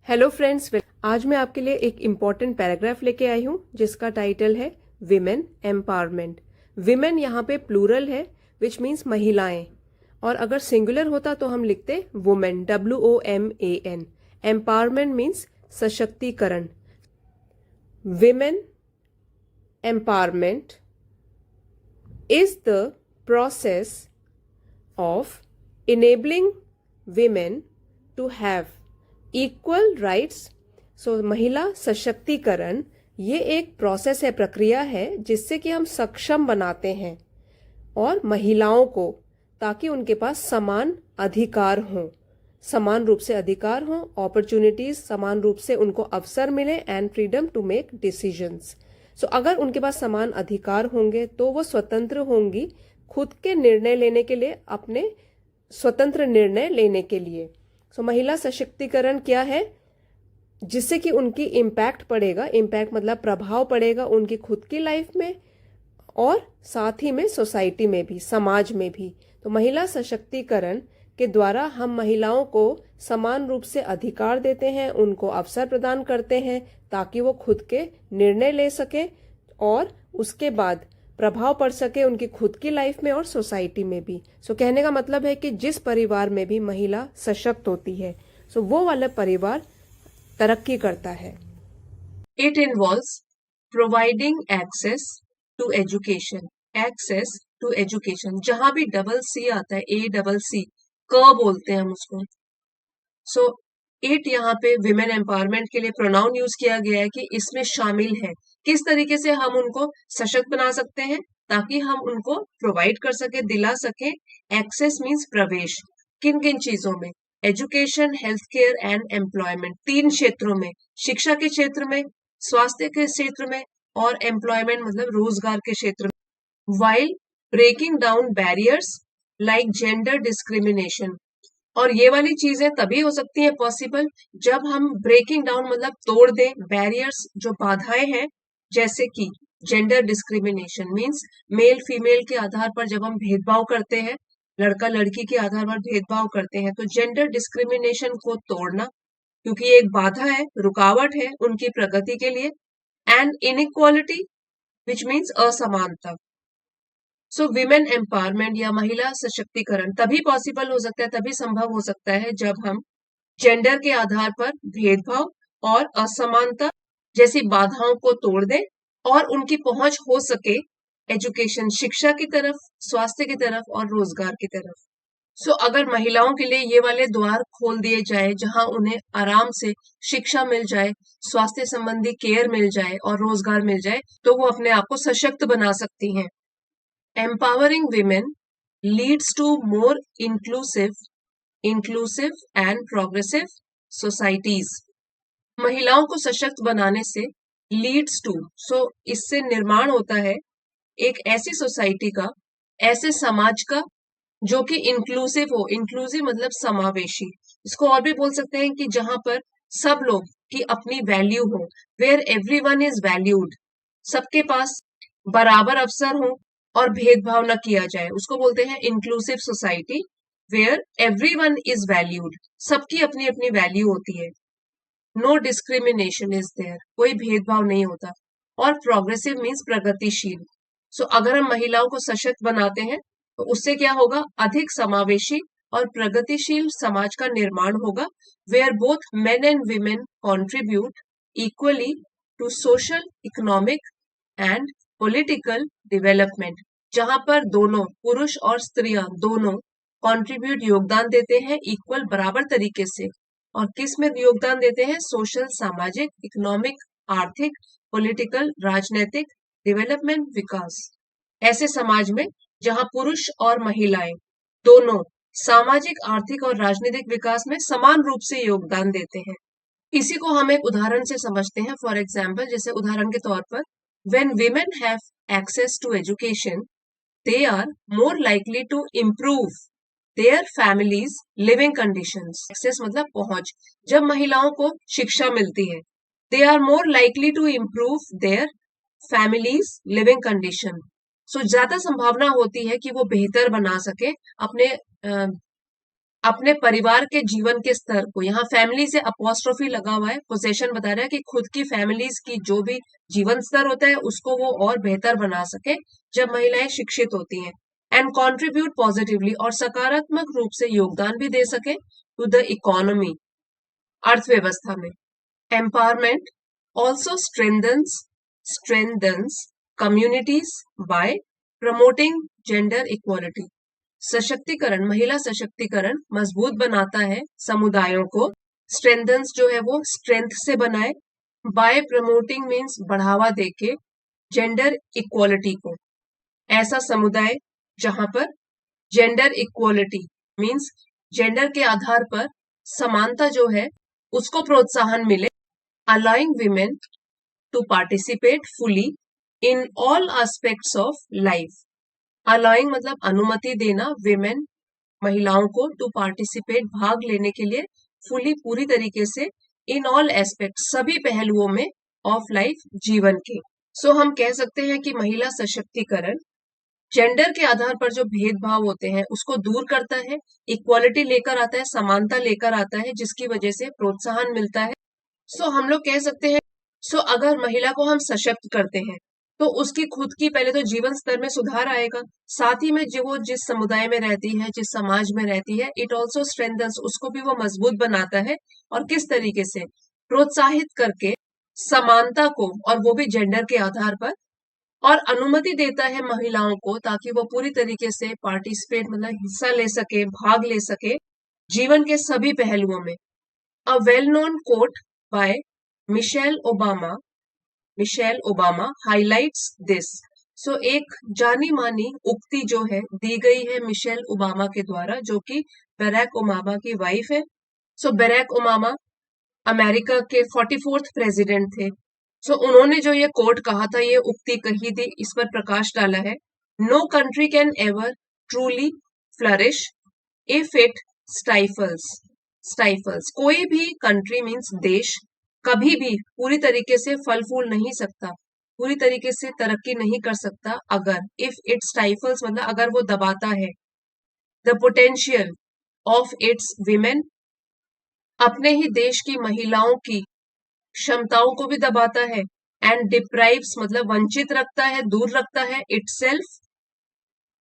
Hello friends, आज मैं आपके लिए एक इम्पॉर्टेंट पैराग्राफ लेके आई हूँ जिसका टाइटल है विमेन एम्पावरमेंट। विमेन यहाँ पे प्लूरल है विच मीन्स महिलाएं, और अगर सिंगुलर होता तो हम लिखते वुमेन, WOMAN। एम्पावरमेंट मीन्स सशक्तिकरण। Women empowerment is the process of enabling women to have equal rights. So महिला सशक्तिकरण ये एक प्रोसेस है, प्रक्रिया है जिससे कि हम सक्षम बनाते हैं और महिलाओं को, ताकि उनके पास समान अधिकार हों, समान रूप से अधिकार हों, अपॉर्चुनिटीज समान रूप से उनको अवसर मिले and freedom to make decisions. So अगर उनके पास समान अधिकार होंगे तो वो स्वतंत्र होंगी खुद के निर्णय लेने के लिए, अपने स्वतंत्र निर्णय लेने के लिए। सो महिला सशक्तिकरण क्या है? जिससे कि उनकी इम्पैक्ट पड़ेगा, इम्पैक्ट मतलब प्रभाव पड़ेगा उनकी खुद की लाइफ में और साथ ही में सोसाइटी में भी, समाज में भी। तो महिला सशक्तिकरण के द्वारा हम महिलाओं को समान रूप से अधिकार देते हैं, उनको अवसर प्रदान करते हैं ताकि वो खुद के निर्णय ले सके और उसके बाद प्रभाव पड़ सके उनकी खुद की लाइफ में और सोसाइटी में भी। सो कहने का मतलब है कि जिस परिवार में भी महिला सशक्त होती है सो वो वाला परिवार तरक्की करता है। It involves providing access to education. Access to education. जहां भी डबल सी आता है, ACC, क बोलते हैं हम उसको। सो इट यहाँ पे विमेन एम्पावरमेंट के लिए प्रोनाउन यूज किया गया है कि इसमें शामिल है। किस तरीके से हम उनको सशक्त बना सकते हैं ताकि हम उनको प्रोवाइड कर सके, दिला सके। एक्सेस मीन्स प्रवेश। किन किन चीजों में? Education, health care and employment. 3 क्षेत्रों में, शिक्षा के क्षेत्र में, स्वास्थ्य के क्षेत्र में और एम्प्लॉयमेंट मतलब रोजगार के क्षेत्र में। While breaking down barriers like gender discrimination. और ये वाली चीजें तभी हो सकती है पॉसिबल जब हम ब्रेकिंग डाउन मतलब तोड़ दें बैरियर्स, जो बाधाएं हैं, जैसे कि gender discrimination means male female के आधार पर जब हम भेदभाव करते हैं, लड़का लड़की के आधार पर भेदभाव करते हैं, तो जेंडर डिस्क्रिमिनेशन को तोड़ना, क्योंकि ये एक बाधा है, रुकावट है उनकी प्रगति के लिए। एंड इनइक्वालिटी विच मीन्स असमानता। सो विमेन एम्पावरमेंट या महिला सशक्तिकरण तभी पॉसिबल हो सकता है, तभी संभव हो सकता है जब हम जेंडर के आधार पर भेदभाव और असमानता जैसी बाधाओं को तोड़ दें और उनकी पहुंच हो सके एजुकेशन, शिक्षा की तरफ, स्वास्थ्य की तरफ और रोजगार की तरफ। सो अगर महिलाओं के लिए ये वाले द्वार खोल दिए जाए जहां उन्हें आराम से शिक्षा मिल जाए, स्वास्थ्य संबंधी केयर मिल जाए और रोजगार मिल जाए, तो वो अपने आप को सशक्त बना सकती हैं। Empowering women leads to more inclusive and progressive societies. महिलाओं को सशक्त बनाने से leads to, इससे निर्माण होता है एक ऐसी सोसाइटी का, ऐसे समाज का जो कि इंक्लूसिव हो। इंक्लूसिव मतलब समावेशी। इसको और भी बोल सकते हैं कि जहां पर सब लोग की अपनी वैल्यू हो, वेयर एवरीवन इज वैल्यूड, सबके पास बराबर अवसर हो और भेदभाव न किया जाए, उसको बोलते हैं inclusive society, where everyone is valued, सबकी अपनी अपनी वैल्यू होती है। नो डिस्क्रिमिनेशन इज देयर, कोई भेदभाव नहीं होता। और प्रोग्रेसिव मीन्स प्रगतिशील। अगर हम महिलाओं को सशक्त बनाते हैं तो उससे क्या होगा? अधिक समावेशी और प्रगतिशील समाज का निर्माण होगा, where both men and women contribute equally to social, economic and political development. जहां पर दोनों, पुरुष और स्त्रियां दोनों, कंट्रीब्यूट योगदान देते हैं इक्वल, बराबर तरीके से। और किस में योगदान देते हैं? सोशल, सामाजिक, इकोनॉमिक, आर्थिक, पॉलिटिकल, राजनीतिक, डेवलपमेंट, विकास। ऐसे समाज में जहां पुरुष और महिलाएं दोनों सामाजिक, आर्थिक और राजनीतिक विकास में समान रूप से योगदान देते हैं। इसी को हम एक उदाहरण से समझते हैं। फॉर एग्जाम्पल, जैसे उदाहरण के तौर पर, when women have access to education, they are more likely to improve their families living conditions. Access मतलब पहुंच। जब महिलाओं को शिक्षा मिलती है, they are more likely to improve their families living condition. ज्यादा संभावना होती है कि वो बेहतर बना सके अपने अपने परिवार के जीवन के स्तर को, यहाँ फैमिली से अपॉस्ट्रोफी लगा हुआ है, पोजेशन बता रहा है कि खुद की फैमिलीज की जो भी जीवन स्तर होता है उसको वो और बेहतर बना सके जब महिलाएं शिक्षित होती हैं, एंड कंट्रीब्यूट पॉजिटिवली, और सकारात्मक रूप से योगदान भी दे सके टू द इकोनॉमी, अर्थव्यवस्था में। Empowerment also strengthens communities by promoting gender equality. सशक्तिकरण, महिला सशक्तिकरण मजबूत बनाता है समुदायों को। स्ट्रेंथन्स जो है वो स्ट्रेंथ से बनाए, बाय प्रमोटिंग मीन्स बढ़ावा देके जेंडर इक्वालिटी को। ऐसा समुदाय जहां पर जेंडर इक्वालिटी मीन्स जेंडर के आधार पर समानता जो है उसको प्रोत्साहन मिले, allowing women to participate fully in all aspects of life. Allowing मतलब अनुमति देना, women महिलाओं को to participate भाग लेने के लिए, fully पूरी तरीके से, in all aspects सभी पहलुओं में of life जीवन के। So हम कह सकते हैं कि महिला सशक्तिकरण जेंडर के आधार पर जो भेदभाव होते हैं उसको दूर करता है, इक्वालिटी लेकर आता है, समानता लेकर आता है, जिसकी वजह से प्रोत्साहन मिलता है। सो हम लोग कह सकते हैं, अगर महिला को हम सशक्त करते हैं तो उसकी खुद की पहले तो जीवन स्तर में सुधार आएगा, साथ ही में जो वो जिस समुदाय में रहती है, जिस समाज में रहती है, इट ऑल्सो स्ट्रेंथन्स, उसको भी वो मजबूत बनाता है। और किस तरीके से? प्रोत्साहित करके समानता को, और वो भी जेंडर के आधार पर, और अनुमति देता है महिलाओं को ताकि वो पूरी तरीके से पार्टिसिपेट मतलब हिस्सा ले सके, भाग ले सके जीवन के सभी पहलुओं में। A well known quote by Michelle Obama highlights this. So एक जानी मानी उक्ति जो है दी गई है मिशेल ओबामा के द्वारा, जो कि बराक ओबामा की वाइफ है। सो बराक ओबामा अमेरिका के 44th प्रेसिडेंट थे। सो उन्होंने जो ये कोट कहा था, ये उक्ति कही थी, इस पर प्रकाश डाला है। No country can ever truly flourish if it stifles. कोई भी कंट्री मीन्स देश कभी भी पूरी तरीके से फल फूल नहीं सकता, पूरी तरीके से तरक्की नहीं कर सकता अगर, इफ इट स्टाइफल्स मतलब अगर वो दबाता है, the potential of its women, अपने ही देश की महिलाओं की क्षमताओं को भी दबाता है, एंड डिप्राइव्स मतलब वंचित रखता है, दूर रखता है, इटसेल्फ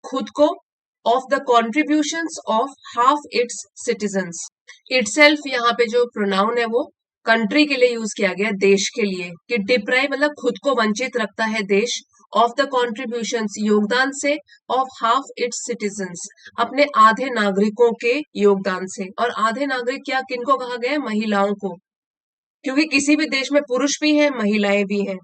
खुद को, of the contributions of half it's citizens. Itself यहाँ पे जो प्रोनाउन है वो कंट्री के लिए यूज किया गया, देश के लिए, कि डिप्राइव मतलब खुद को वंचित रखता है देश, ऑफ द कॉन्ट्रीब्यूशंस योगदान से, ऑफ हाफ इट्स सिटीजन्स अपने आधे नागरिकों के योगदान से। और आधे नागरिक क्या, किनको कहा गया है? महिलाओं को, क्योंकि किसी भी देश में पुरुष भी है, महिलाएं भी हैं।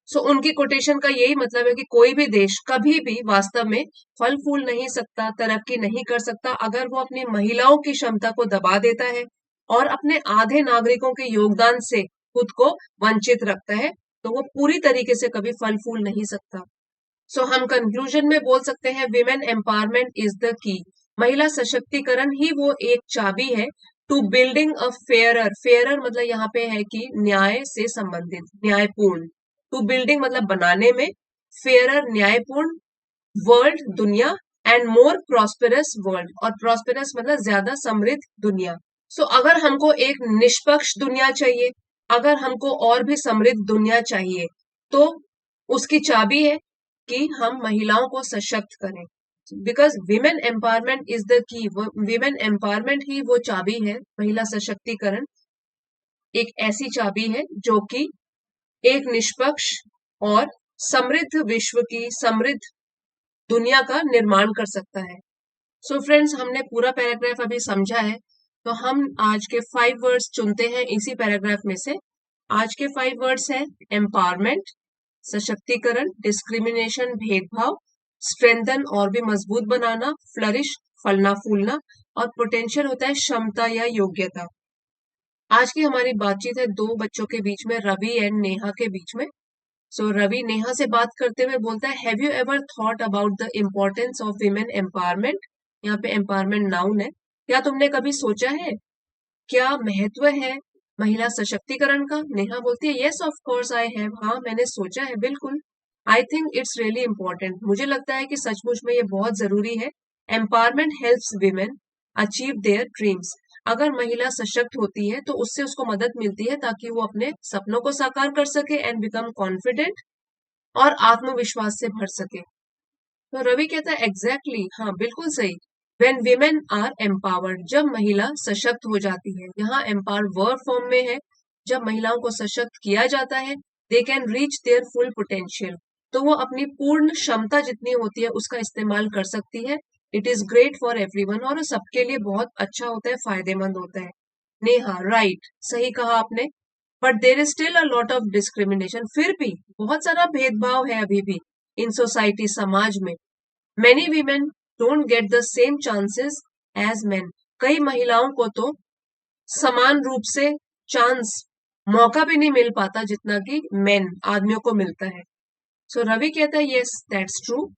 सो उनकी कोटेशन का यही मतलब है कि कोई भी देश कभी भी वास्तव में फल फूल नहीं सकता, तरक्की नहीं कर सकता अगर वो अपनी महिलाओं की क्षमता को दबा देता है और अपने आधे नागरिकों के योगदान से खुद को वंचित रखता है, तो वो पूरी तरीके से कभी फल फूल नहीं सकता। सो हम कंक्लूजन में बोल सकते हैं, विमेन एम्पावरमेंट इज द की। महिला सशक्तिकरण ही वो एक चाबी है टू बिल्डिंग अ फेयरर मतलब यहाँ पे है कि न्याय से संबंधित, न्यायपूर्ण, टू बिल्डिंग मतलब बनाने में, फेयरर न्यायपूर्ण, वर्ल्ड दुनिया, एंड मोर प्रॉस्पेरस वर्ल्ड, और प्रॉस्पेरस मतलब ज्यादा समृद्ध दुनिया। सो अगर हमको एक निष्पक्ष दुनिया चाहिए, अगर हमको और भी समृद्ध दुनिया चाहिए, तो उसकी चाबी है कि हम महिलाओं को सशक्त करें, because women empowerment is the key. Women empowerment ही वो चाबी है, महिला सशक्तिकरण एक ऐसी चाबी है जो कि एक निष्पक्ष और समृद्ध विश्व की, समृद्ध दुनिया का निर्माण कर सकता है। सो फ्रेंड्स, हमने पूरा पैराग्राफ अभी समझा है, तो हम आज के 5 वर्ड्स चुनते हैं इसी पैराग्राफ में से। आज के 5 वर्ड्स हैं एम्पावरमेंट सशक्तिकरण, डिस्क्रिमिनेशन भेदभाव, स्ट्रेंथन और भी मजबूत बनाना, फ्लरिश फलना फूलना, और पोटेंशियल होता है क्षमता या योग्यता। आज की हमारी बातचीत है 2 बच्चों के बीच में, रवि एंड नेहा के बीच में। सो रवि नेहा से बात करते हुए बोलता है, have you ever thought about the importance of women empowerment. यहाँ पे एम्पावरमेंट नाउन है। क्या तुमने कभी सोचा है क्या महत्व है महिला सशक्तिकरण का? नेहा बोलती है, yes of course I have. हाँ, मैंने सोचा है, बिल्कुल। I think it's really important. मुझे लगता है कि सचमुच में ये बहुत जरूरी है। Empowerment helps women achieve their dreams. अगर महिला सशक्त होती है तो उससे उसको मदद मिलती है ताकि वो अपने सपनों को साकार कर सके एंड बिकम कॉन्फिडेंट और आत्मविश्वास से भर सके। तो रवि कहता है एग्जैक्टली, हाँ बिल्कुल सही। When women are empowered, जब महिला सशक्त हो जाती है, यहाँ empowered वर्ब फॉर्म में है, जब महिलाओं को सशक्त किया जाता है, they can reach their full potential, तो वो अपनी पूर्ण क्षमता जितनी होती है उसका इस्तेमाल कर सकती है। It is great for everyone, और सबके लिए बहुत अच्छा होता है, फायदेमंद होता है। नेहा राइट, सही कहा आपने। But there is still a lot of discrimination, फिर भी बहुत सारा भेदभाव है अभी भी इन सोसाइटी, समाज में। Many women don't get the same chances as men, कई महिलाओं को तो समान रूप से चांस, मौका भी नहीं मिल पाता जितना कि मेन, आदमियों को मिलता है। सो रवि कहता है यस दैट्स ट्रू,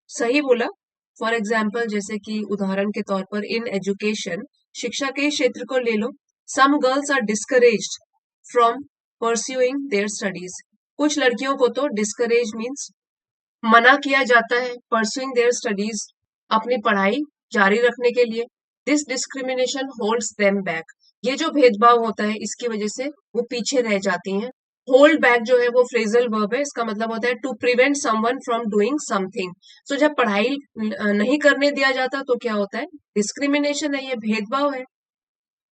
सही बोला। फॉर एग्जाम्पल, जैसे कि उदाहरण के तौर पर इन एजुकेशन, शिक्षा के क्षेत्र को ले लो, some girls are discouraged from pursuing their studies, कुछ लड़कियों को तो डिस्करेज मीन्स मना किया जाता है परसुइंग देयर स्टडीज, अपनी पढ़ाई जारी रखने के लिए। This discrimination holds them back, ये जो भेदभाव होता है इसकी वजह से वो पीछे रह जाती हैं। होल्ड बैक जो है वो फ्रेजल वर्ब है, इसका मतलब होता है to prevent someone from doing something. So जब पढ़ाई नहीं करने दिया जाता तो क्या होता है, डिस्क्रिमिनेशन है, ये भेदभाव है।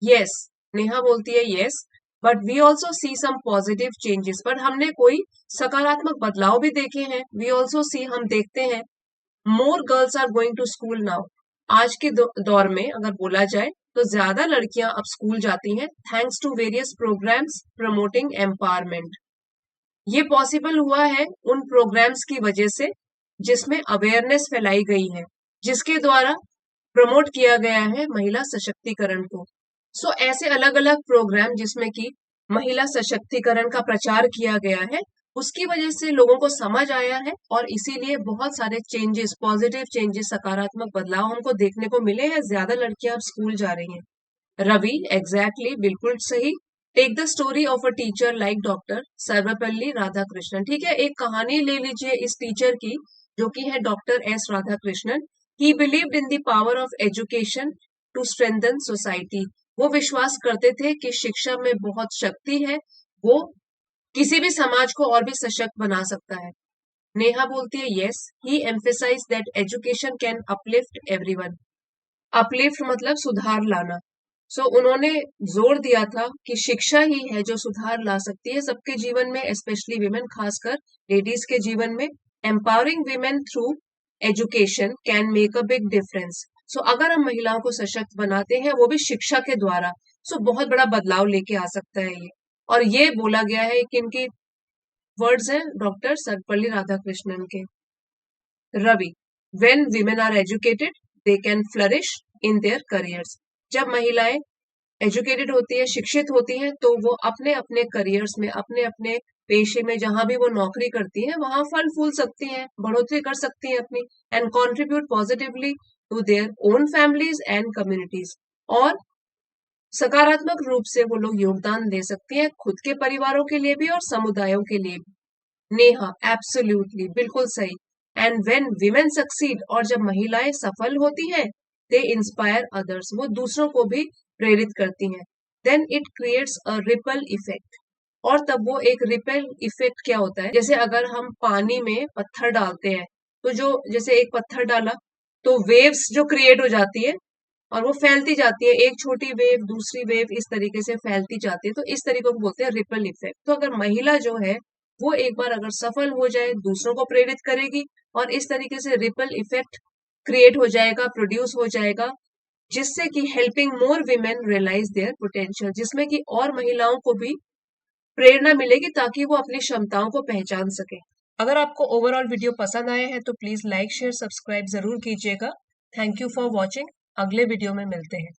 यस, नेहा बोलती है yes, but we also see some positive changes, पर हमने कोई सकारात्मक बदलाव भी देखे हैं। वी ऑल्सो सी, हम देखते हैं, more girls are going to school now, आज के दौर में अगर बोला जाए तो ज्यादा लड़कियां अब स्कूल जाती हैं, thanks to various programmes promoting empowerment. ये पॉसिबल हुआ है उन प्रोग्राम्स की वजह से जिसमें अवेयरनेस फैलाई गई है, जिसके द्वारा प्रमोट किया गया है महिला सशक्तिकरण को। सो ऐसे अलग अलग प्रोग्राम जिसमें कि महिला सशक्तिकरण का प्रचार किया गया है, उसकी वजह से लोगों को समझ आया है, और इसीलिए बहुत सारे चेंजेस, पॉजिटिव चेंजेस, सकारात्मक बदलाव हमको देखने को मिले हैं, ज्यादा लड़कियां अब स्कूल जा रही हैं। रवि एग्जैक्टली, बिल्कुल सही। Take the story of a teacher like doctor Sarvepalli Radhakrishnan, ठीक है, एक कहानी ले लीजिए इस टीचर की जो कि है doctor S Radhakrishnan. He believed in the power of education to strengthen society, वो विश्वास करते थे कि शिक्षा में बहुत शक्ति है, वो किसी भी समाज को और भी सशक्त बना सकता है। नेहा बोलती है yes, he emphasize that education can uplift everyone, uplift मतलब सुधार लाना। सो उन्होंने जोर दिया था कि शिक्षा ही है जो सुधार ला सकती है सबके जीवन में, स्पेशली विमेन, खासकर लेडीज के जीवन में। Empowering women through education can make a big difference. So अगर हम महिलाओं को सशक्त बनाते हैं, वो भी शिक्षा के द्वारा, सो बहुत बड़ा बदलाव लेके आ सकता है ये। और ये बोला गया है कि इनकी वर्ड्स हैं डॉक्टर सर्वपल्ली राधाकृष्णन के। Ravi, when women are educated they can flourish in their careers, जब महिलाएं एजुकेटेड होती है, शिक्षित होती हैं, तो वो अपने अपने करियर्स में, अपने अपने पेशे में, जहां भी वो नौकरी करती हैं वहां फल फूल सकती हैं, बढ़ोतरी कर सकती हैं अपनी, and contribute positively to their own families and communities, और सकारात्मक रूप से वो लोग योगदान दे सकती हैं खुद के परिवारों के लिए भी और समुदायों के लिए भी। नेहा एब्सोल्युटली, बिल्कुल सही। एंड व्हेन विमेन सक्सीड, और जब महिलाएं सफल होती हैं, दे इंस्पायर अदर्स, वो दूसरों को भी प्रेरित करती हैं। Then it creates a ripple effect, और तब वो एक रिपल इफेक्ट क्या होता है, जैसे अगर हम पानी में पत्थर डालते हैं, तो जो जैसे एक पत्थर डाला तो वेव्स जो क्रिएट हो जाती है और वो फैलती जाती है, एक छोटी वेव दूसरी वेव इस तरीके से फैलती जाती है, तो इस तरीके को बोलते हैं रिपल इफेक्ट। तो अगर महिला जो है वो एक बार अगर सफल हो जाए, दूसरों को प्रेरित करेगी, और इस तरीके से रिपल इफेक्ट क्रिएट हो जाएगा, प्रोड्यूस हो जाएगा, जिससे कि helping more women realise their potential, जिसमें कि और महिलाओं को भी प्रेरणा मिलेगी ताकि वो अपनी क्षमताओं को पहचान सके। अगर आपको ओवरऑल वीडियो पसंद आया है तो प्लीज लाइक शेयर सब्सक्राइब जरूर कीजिएगा। थैंक यू फॉर वॉचिंग, अगले वीडियो में मिलते हैं।